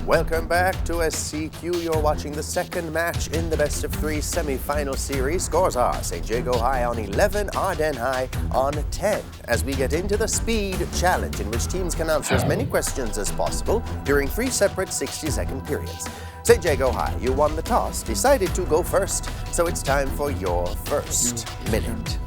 Welcome back to SCQ. You're watching the second match in the best of three semi-final series. Scores are St. Jago High on 11, Ardenne High on 10. As we get into the speed challenge, in which teams can answer as many questions as possible during three separate 60-second periods. St. Jago High, you won the toss, decided to go first, so it's time for your first minute.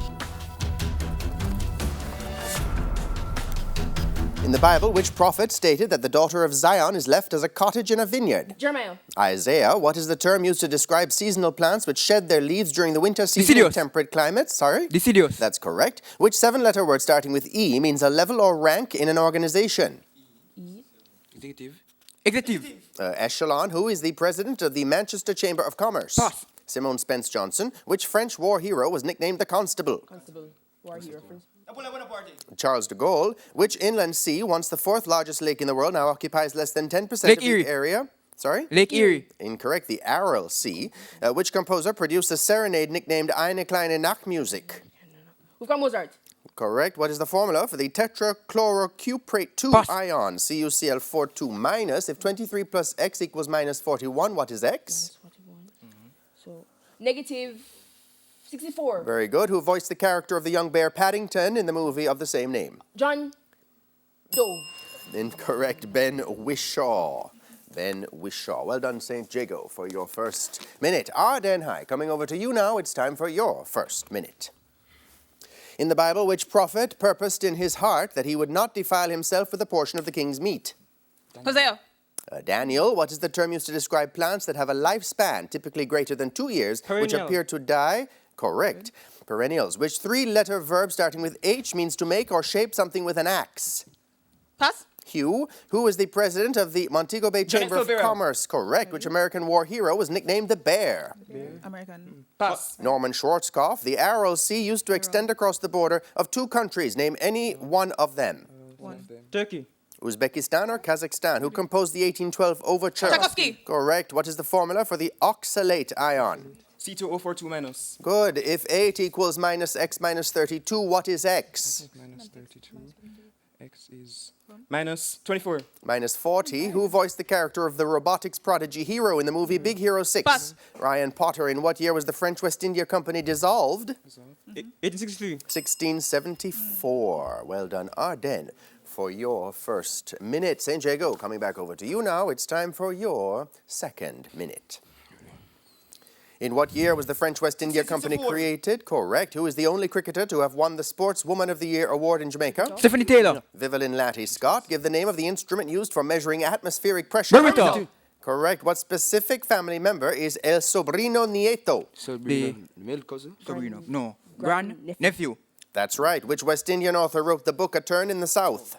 In the Bible, which prophet stated that the daughter of Zion is left as a cottage in a vineyard? Jeremiah. Isaiah, what is the term used to describe seasonal plants which shed their leaves during the winter season in temperate climates? Sorry? Decidious. That's correct. Which seven-letter word starting with E means a level or rank in an organization? Executive. Echelon, who is the president of the Manchester Chamber of Commerce? Pass. Simone Spence Johnson, which French war hero was nicknamed the Constable? Constable. War hero. Charles de Gaulle, which inland sea, once the fourth largest lake in the world, now occupies less than 10% Lake of Erie. the area? Sorry? Lake Erie. Incorrect. The Aral Sea. Which composer produced the serenade nicknamed Eine kleine Nachtmusik? We've got Mozart. Correct. What is the formula for the tetrachlorocuprate 2 Pass. ion, CuCl42 minus? If 23 plus X equals minus 41, what is X? Minus 41. So, negative 64. Very good. Who voiced the character of the young bear Paddington in the movie of the same name? John Doe. Incorrect. Ben Whishaw. Ben Whishaw. Well done, St. Jago, for your first minute. Ardenne High, coming over to you now. It's time for your first minute. In the Bible, which prophet purposed in his heart that he would not defile himself with a portion of the king's meat? Hosea. Daniel, what is the term used to describe plants that have a lifespan, typically greater than 2 years, which Perennial. appear to die? Correct. Perennials. Which three-letter verb starting with H means to make or shape something with an axe? Pass. Hugh, who is the president of the Montego Bay Chamber of Commerce? Correct. Which American war hero was nicknamed the Bear? American. Pass. Norman Schwarzkopf. The Aral Sea used to extend across the border of two countries. Name any one of them. Turkey. Uzbekistan or Kazakhstan? Who composed the 1812 overture? Tchaikovsky. Correct. What is the formula for the oxalate ion? C2042 minus. Good. If 8 equals minus x minus 32, what is x? Minus 32. X is minus 24. Minus 40. Who voiced the character of the robotics prodigy hero in the movie Big Hero 6? Pass. Ryan Potter. In what year was the French West India Company dissolved? 1863. 1674. Well done, Ardenne, for your first minute. St. Jago, coming back over to you now. It's time for your second minute. In what year was the French West India Company created? Correct. Who is the only cricketer to have won the Sportswoman of the Year award in Jamaica? Stephanie Taylor. Vivian Latty Scott. Give the name of the instrument used for measuring atmospheric pressure. Barometer. Correct. What specific family member is El Sobrino Nieto? The male cousin? Sobrino. No. Grand nephew. That's right. Which West Indian author wrote the book A Turn in the South?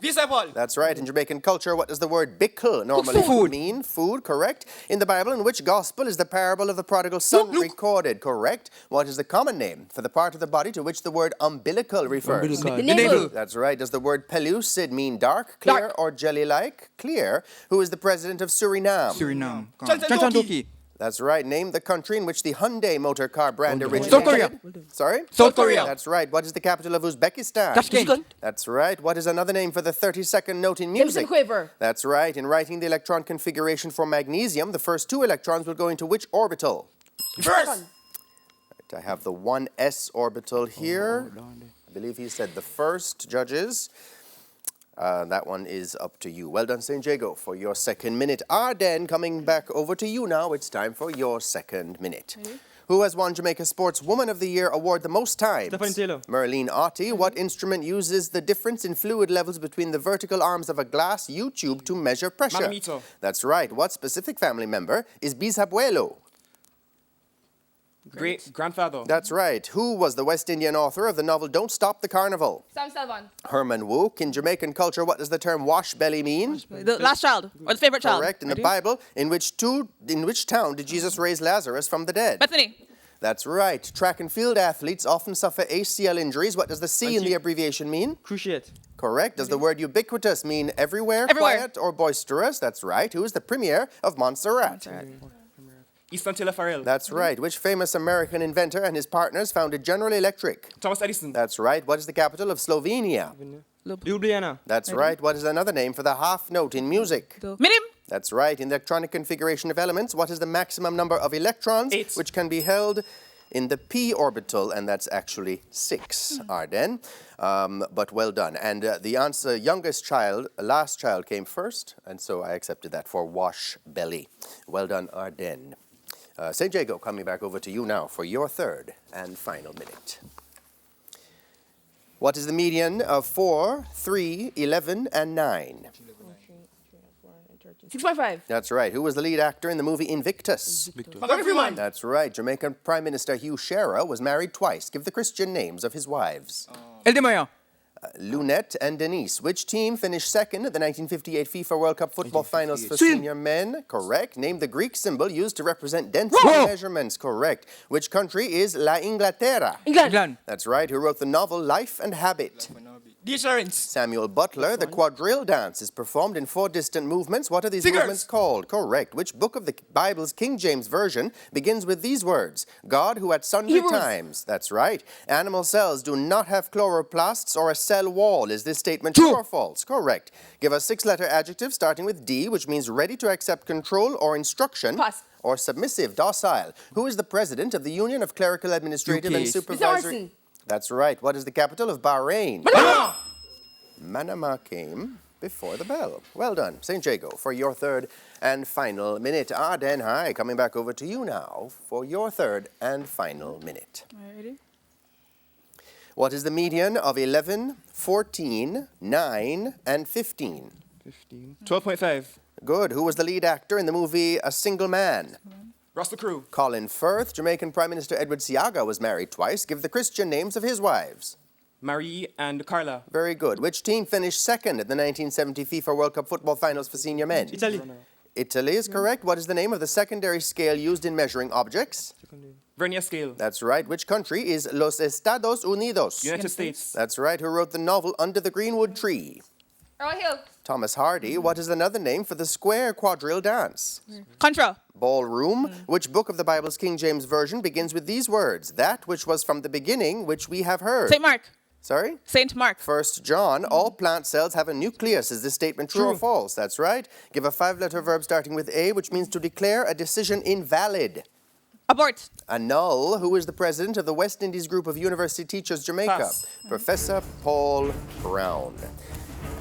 That's right. In Jamaican culture, what does the word bickle normally mean? Food, correct. In the Bible, in which gospel is the parable of the prodigal son recorded? Correct. What is the common name for the part of the body to which the word umbilical refers? The navel. That's right. Does the word pellucid mean dark, clear, or jelly-like? Clear. Who is the president of Suriname? Suriname. Chansandoki. That's right. Name the country in which the Hyundai motor car brand originated. South Korea. Sorry? South Korea. That's right. What is the capital of Uzbekistan? Tashkent. That's right. What is another name for the 32nd note in music? Quiver. That's right. In writing the electron configuration for magnesium, the first two electrons will go into which orbital? First. Right, I have the 1s orbital here. I believe he said the first, judges. That one is up to you. Well done, St. Jago, for your second minute. Ardenne, coming back over to you now. It's time for your second minute. Who has won Jamaica Sports Woman of the Year award the most times? Stephanie Taylor. Merlene Ottey. What instrument uses the difference in fluid levels between the vertical arms of a glass U-tube to measure pressure? Manometer. That's right. What specific family member is bisabuelo? Great-grandfather. That's right. Who was the West Indian author of the novel Don't Stop the Carnival? Sam Salvan. Herman Wouk. In Jamaican culture, what does the term wash belly mean? The last child, or the favorite child. Correct. In the Bible, in which town did Jesus raise Lazarus from the dead? Bethany. That's right. Track and field athletes often suffer ACL injuries. What does the C in the abbreviation mean? Cruciate. Correct. Does the word ubiquitous mean everywhere, quiet, or boisterous? That's right. Who is the premier of Montserrat? Easton Taylor Farrell. That's right. Which famous American inventor and his partners founded General Electric? Thomas Edison. That's right. What is the capital of Slovenia? Ljubljana. That's right. What is another name for the half note in music? Minim. That's right. In the electronic configuration of elements, what is the maximum number of electrons 8. which can be held in the p orbital? And that's actually 6, Ardenne. But well done. And the answer, last child came first, and so I accepted that for wash belly. Well done, Ardenne. St. Jago, coming back over to you now for your third and final minute. What is the median of 4, 3, 11, and 9? 6.5. That's right. Who was the lead actor in the movie Invictus? Everyone. That's right. Jamaican Prime Minister Hugh Shearer was married twice. Give the Christian names of his wives. El de Mayo. Lunette and Denise. Which team finished second at the 1958 FIFA World Cup football finals for senior men? Correct. Name the Greek symbol used to represent density measurements. Correct. Which country is La Inglaterra? England. That's right. Who wrote the novel Life and Habit? The Assurance. Samuel Butler. The quadrille dance is performed in 4 distant movements. What are these Singers. movements called? Correct. Which book of the Bible's King James Version begins with these words? God who at sundry Hebrews. times. That's right. Animal cells do not have chloroplasts or a cell wall. Is this statement true or false? Correct. Give us 6-letter adjective starting with D, which means ready to accept control or instruction. Pass. Or submissive, docile. Who is the president of the Union of Clerical, Administrative, and UK. Supervisory? Morrison. That's right. What is the capital of Bahrain? Manama. Manama came before the bell. Well done, St. Jago, for your third and final minute. Ardenne High, coming back over to you now for your third and final minute. Ready? What is the median of 11, 14, 9, and 15? 15. 12.5. Good. Who was the lead actor in the movie A Single Man? Russell Crowe. Colin Firth. Jamaican Prime Minister Edward Seaga was married twice. Give the Christian names of his wives. Marie and Carla. Very good. Which team finished second at the 1970 FIFA World Cup football finals for senior men? Italy. Italy is correct. What is the name of the secondary scale used in measuring objects? Vernier scale. That's right. Which country is Los Estados Unidos? United States. That's right. Who wrote the novel Under the Greenwood Tree? Earl Hill. Thomas Hardy. What is another name for the square quadrille dance? Contra. Ballroom. Which book of the Bible's King James Version begins with these words? That which was from the beginning, which we have heard. St. Mark. Sorry? St. Mark. 1 John, all plant cells have a nucleus. Is this statement true or false? That's right. Give a 5-letter verb starting with A, which means to declare a decision invalid. Abort. Annul. Who is the president of the West Indies Group of University Teachers Jamaica? Pass. Professor Paul Brown.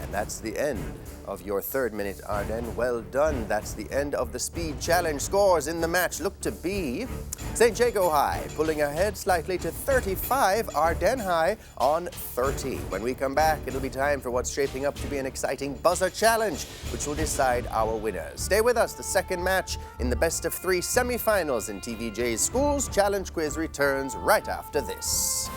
And that's the end of your third minute, Ardenne. Well done. That's the end of the speed challenge. Scores in the match look to be St. Jago High pulling ahead slightly to 35, Ardenne High on 30. When we come back, it'll be time for what's shaping up to be an exciting buzzer challenge, which will decide our winners. Stay with us. The second match in the best of 3 semi-finals in TVJ's Schools Challenge Quiz returns right after this.